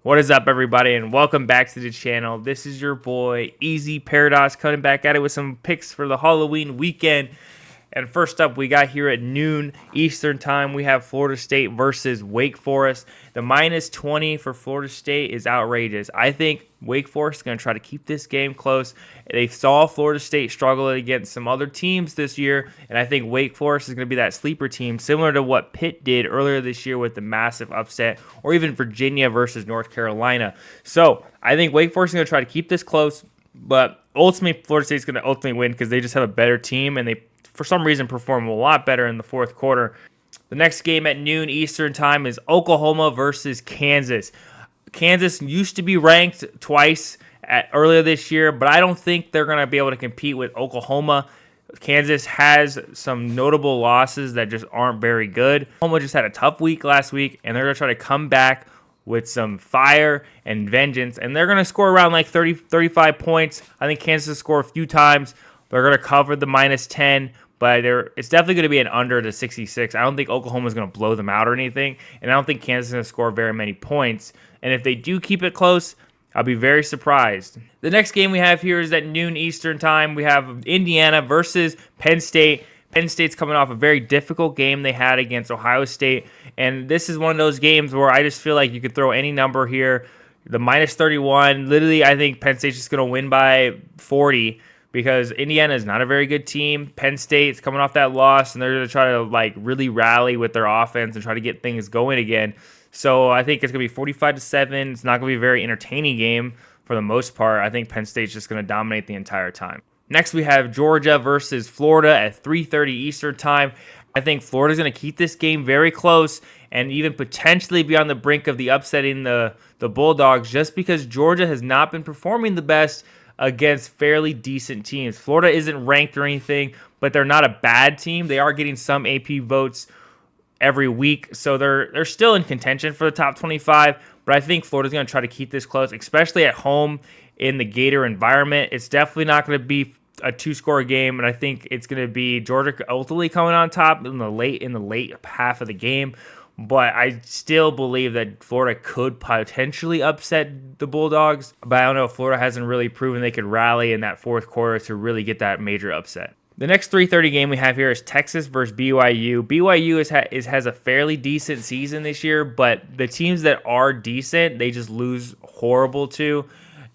What is up, everybody, and welcome back to the channel. This is your boy, Easy Paradox, coming back at it with some picks for the Halloween weekend. And first up, we got here at noon Eastern time, we have Florida State versus Wake Forest. The minus 20 for Florida State is outrageous. I think Wake Forest is going to try to keep this game close. They saw Florida State struggle against some other teams this year, and I think Wake Forest is going to be that sleeper team, similar to what Pitt did earlier this year with the massive upset, or even Virginia versus North Carolina. So I think Wake Forest is going to try to keep this close, but ultimately Florida State is going to ultimately win because they just have a better team, and they for some reason perform a lot better in the fourth quarter. The next game at noon Eastern time is Oklahoma versus Kansas. Kansas used to be ranked twice earlier this year, but I don't think they're going to be able to compete with Oklahoma. Kansas has some notable losses that just aren't very good. Oklahoma just had a tough week last week, and they're going to try to come back with some fire and vengeance, and they're going to score around like 35 points. I think Kansas will score a few times. They're going to cover the minus 10, but it's definitely going to be an under to 66. I don't think Oklahoma is going to blow them out or anything, and I don't think Kansas is going to score very many points. And if they do keep it close, I'll be very surprised. The next game we have here is at noon Eastern time. We have Indiana versus Penn State. Penn State's coming off a very difficult game they had against Ohio State, and this is one of those games where I just feel like you could throw any number here. The minus 31, literally, I think Penn State's just going to win by 40. Because Indiana is not a very good team. Penn State's coming off that loss, and they're going to try to really rally with their offense and try to get things going again. So I think it's going to be 45-7. It's not going to be a very entertaining game for the most part. I think Penn State's just going to dominate the entire time. Next, we have Georgia versus Florida at 3:30 Eastern time. I think Florida's going to keep this game very close and even potentially be on the brink of the upsetting the Bulldogs, just because Georgia has not been performing the best against fairly decent teams. Florida isn't ranked or anything, but they're not a bad team. They are getting some AP votes every week, so they're still in contention for the top 25, but I think Florida's going to try to keep this close, especially at home in the Gator environment. It's definitely not going to be a two-score game, and I think it's going to be Georgia ultimately coming on top in the late half of the game. But I still believe that Florida could potentially upset the Bulldogs. But I don't know, Florida hasn't really proven they could rally in that fourth quarter to really get that major upset. The next 3:30 game we have here is Texas versus BYU. BYU has a fairly decent season this year, but the teams that are decent, they just lose horrible to.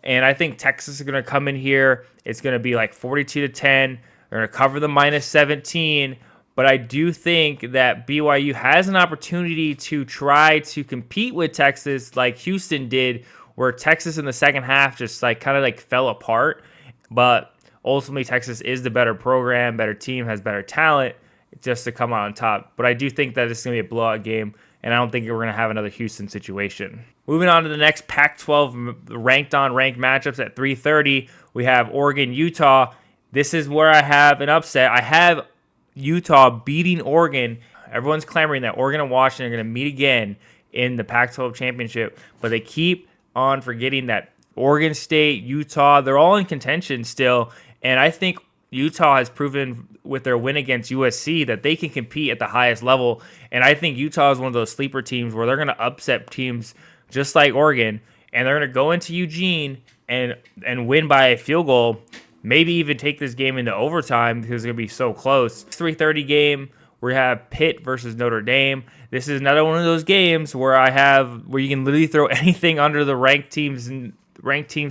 And I think Texas is going to come in here. It's going to be like 42-10. They're going to cover the minus 17. But I do think that BYU has an opportunity to try to compete with Texas like Houston did, where Texas in the second half just kind of fell apart. But ultimately, Texas is the better program, better team, has better talent just to come out on top. But I do think that it's going to be a blowout game, and I don't think we're going to have another Houston situation. Moving on to the next Pac-12 ranked matchups at 3:30, we have Oregon-Utah. This is where I have an upset. I have Utah beating Oregon. Everyone's clamoring that Oregon and Washington are going to meet again in the Pac-12 championship, but they keep on forgetting that Oregon State, Utah, they're all in contention still, and I think Utah has proven with their win against USC that they can compete at the highest level, and I think Utah is one of those sleeper teams where they're going to upset teams just like Oregon, and they're going to go into Eugene and win by a field goal. Maybe even take this game into overtime because it's going to be so close. 3:30 game, we have Pitt versus Notre Dame. This is another one of those games where you can literally throw anything under the ranked teams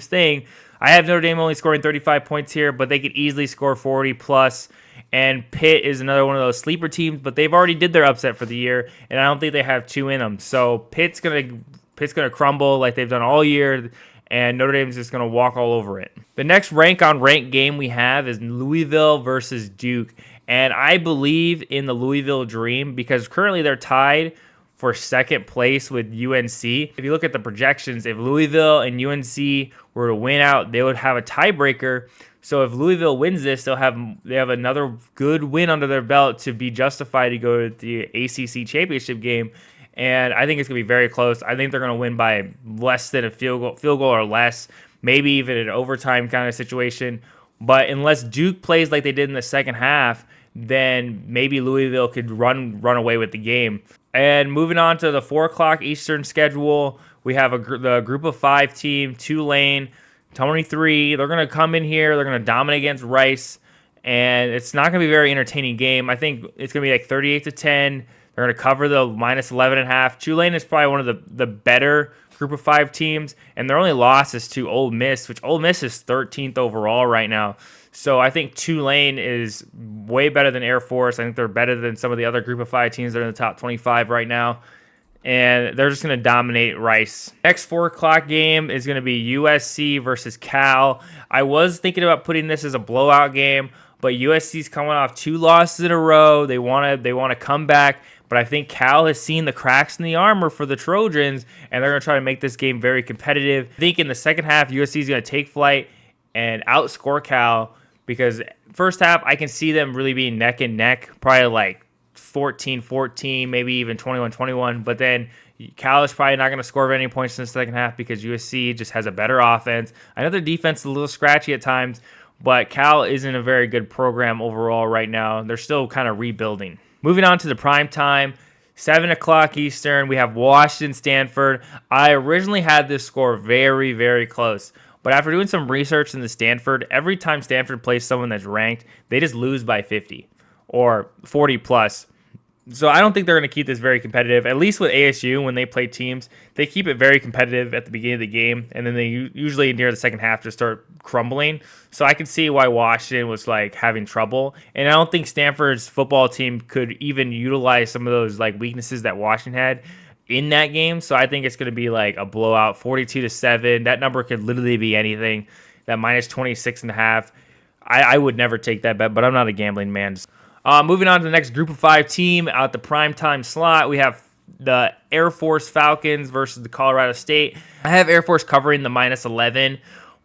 thing. I have Notre Dame only scoring 35 points here, but they could easily score 40 plus. And Pitt is another one of those sleeper teams, but they've already did their upset for the year, and I don't think they have two in them. So Pitt's gonna crumble like they've done all year, and Notre Dame's just going to walk all over it. The next rank-on-rank game we have is Louisville versus Duke. And I believe in the Louisville dream because currently they're tied for second place with UNC. If you look at the projections, if Louisville and UNC were to win out, they would have a tiebreaker. So if Louisville wins this, they have another good win under their belt to be justified to go to the ACC championship game. And I think it's going to be very close. I think they're going to win by less than a field goal or less, maybe even an overtime kind of situation. But unless Duke plays like they did in the second half, then maybe Louisville could run away with the game. And moving on to the 4 o'clock Eastern schedule, we have the group of 5 team, Tulane, 23. They're going to come in here. They're going to dominate against Rice, and it's not going to be a very entertaining game. I think it's going to be like 38-10. They're going to cover the minus 11.5. Tulane is probably one of the better group of 5 teams, and their only loss is to Ole Miss, which Ole Miss is 13th overall right now. So I think Tulane is way better than Air Force. I think they're better than some of the other group of 5 teams that are in the top 25 right now. And they're just going to dominate Rice. Next 4 o'clock game is going to be USC versus Cal. I was thinking about putting this as a blowout game, but USC's coming off 2 losses in a row. They want to come back, but I think Cal has seen the cracks in the armor for the Trojans, and they're going to try to make this game very competitive. I think in the second half, USC is going to take flight and outscore Cal, because first half, I can see them really being neck and neck, probably like 14-14, maybe even 21-21. But then Cal is probably not going to score any points in the second half because USC just has a better offense. I know their defense is a little scratchy at times, but Cal isn't a very good program overall right now. They're still kind of rebuilding. Moving on to the prime time, 7 o'clock Eastern, we have Washington, Stanford. I originally had this score very, very close. But after doing some research into Stanford, every time Stanford plays someone that's ranked, they just lose by 50 or 40 plus. So I don't think they're going to keep this very competitive. At least with ASU, when they play teams, they keep it very competitive at the beginning of the game, and then they usually near the second half just start crumbling. So I can see why Washington was like having trouble, and I don't think Stanford's football team could even utilize some of those like weaknesses that Washington had in that game. So I think it's going to be like a blowout, 42-7. That number could literally be anything. That minus 26.5. I would never take that bet, but I'm not a gambling man. Moving on to the next group of 5 team out the primetime slot, we have the Air Force Falcons versus the Colorado State. I have Air Force covering the minus 11,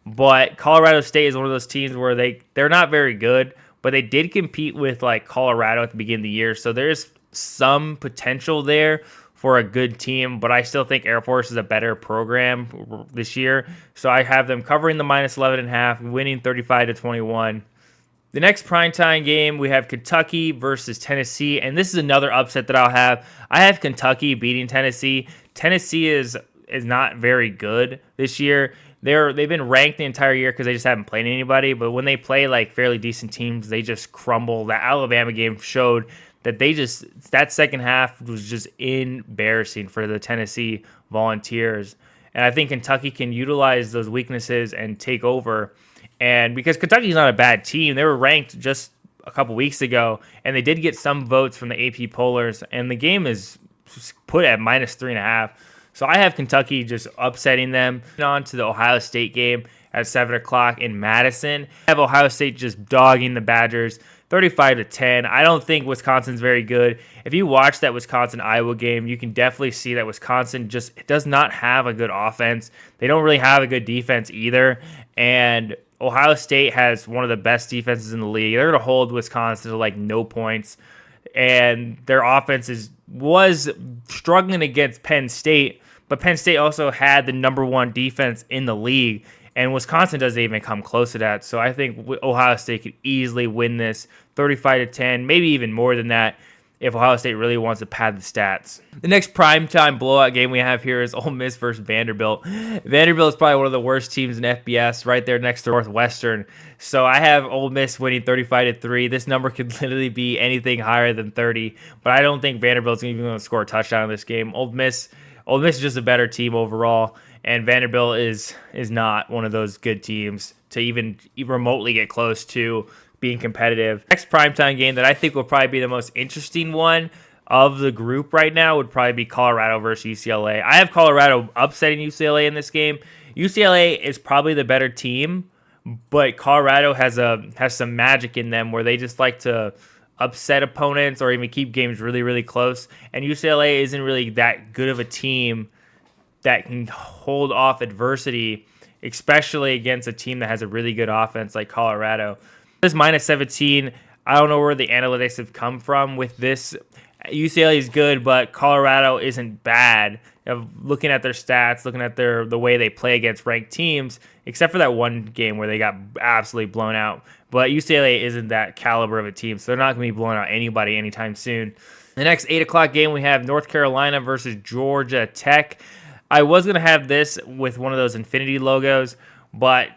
but Colorado State is one of those teams where they're not very good, but they did compete with like Colorado at the beginning of the year, so there's some potential there for a good team, but I still think Air Force is a better program this year, so I have them covering the minus 11.5, winning 35-21. The next primetime game, we have Kentucky versus Tennessee, and this is another upset that I'll have. I have Kentucky beating Tennessee. Tennessee is not very good this year. They've been ranked the entire year because they just haven't played anybody, but when they play like fairly decent teams, they just crumble. The Alabama game showed that that second half was just embarrassing for the Tennessee Volunteers. And I think Kentucky can utilize those weaknesses and take over. And because Kentucky's not a bad team, they were ranked just a couple weeks ago, and they did get some votes from the AP pollers, and the game is put at minus 3.5. So I have Kentucky just upsetting them. On to the Ohio State game at 7 o'clock in Madison. I have Ohio State just dogging the Badgers 35-10. I don't think Wisconsin's very good. If you watch that Wisconsin-Iowa game, you can definitely see that Wisconsin just does not have a good offense. They don't really have a good defense either. And Ohio State has one of the best defenses in the league. They're going to hold Wisconsin to like no points. And their offense was struggling against Penn State, but Penn State also had the number 1 defense in the league. And Wisconsin doesn't even come close to that. So I think Ohio State could easily win this 35-10, maybe even more than that if Ohio State really wants to pad the stats. The next primetime blowout game we have here is Ole Miss versus Vanderbilt. Vanderbilt is probably one of the worst teams in FBS, right there next to Northwestern. So I have Ole Miss winning 35-3. This number could literally be anything higher than 30, but I don't think Vanderbilt's even going to score a touchdown in this game. Ole Miss is just a better team overall. And Vanderbilt is not one of those good teams to even remotely get close to being competitive. Next primetime game that I think will probably be the most interesting one of the group right now would probably be Colorado versus UCLA. I have Colorado upsetting UCLA in this game. UCLA is probably the better team, but Colorado has some magic in them where they just like to upset opponents or even keep games really, really close. And UCLA isn't really that good of a team that can hold off adversity, especially against a team that has a really good offense like Colorado. This minus 17, I don't know where the analytics have come from with this. UCLA is good, but Colorado isn't bad. Looking at their stats, looking at the way they play against ranked teams, except for that one game where they got absolutely blown out. But UCLA isn't that caliber of a team, so they're not going to be blowing out anybody anytime soon. The next 8 o'clock game, we have North Carolina versus Georgia Tech. I was going to have this with one of those infinity logos, but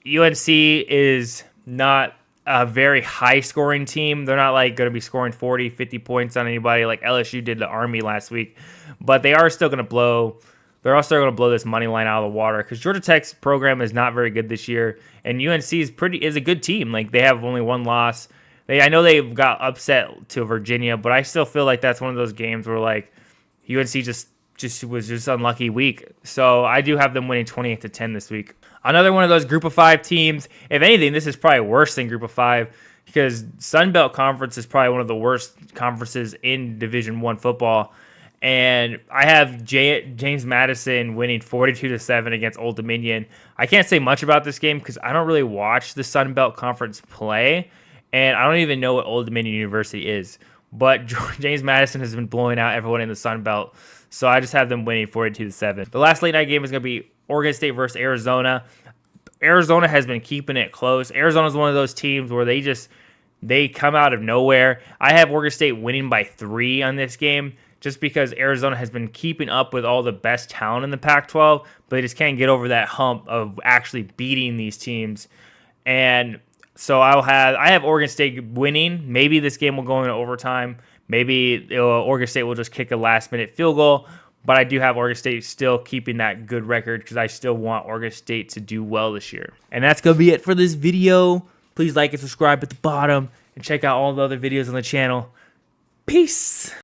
UNC is not a very high scoring team. They're not like going to be scoring 40, 50 points on anybody like LSU did to Army last week, but they are still going to blow. They're also going to blow this money line out of the water because Georgia Tech's program is not very good this year, and UNC is a good team. Like they have only one loss. I know they got upset to Virginia, but I still feel like that's one of those games where like UNC just was just unlucky week. So I do have them winning 28-10 this week. Another one of those Group of 5 teams. If anything, this is probably worse than Group of 5 because Sun Belt Conference is probably one of the worst conferences in Division I football. And I have James Madison winning 42-7 against Old Dominion. I can't say much about this game because I don't really watch the Sun Belt Conference play, and I don't even know what Old Dominion University is. But James Madison has been blowing out everyone in the Sun Belt, so I just have them winning 42-7. The last late night game is going to be Oregon State versus Arizona. Arizona has been keeping it close. Arizona is one of those teams where they come out of nowhere. I have Oregon State winning by 3 on this game, just because Arizona has been keeping up with all the best talent in the Pac-12, but they just can't get over that hump of actually beating these teams. And so I have Oregon State winning. Maybe this game will go into overtime. Maybe Oregon State will just kick a last-minute field goal, but I do have Oregon State still keeping that good record because I still want Oregon State to do well this year. And that's going to be it for this video. Please like and subscribe at the bottom and check out all the other videos on the channel. Peace!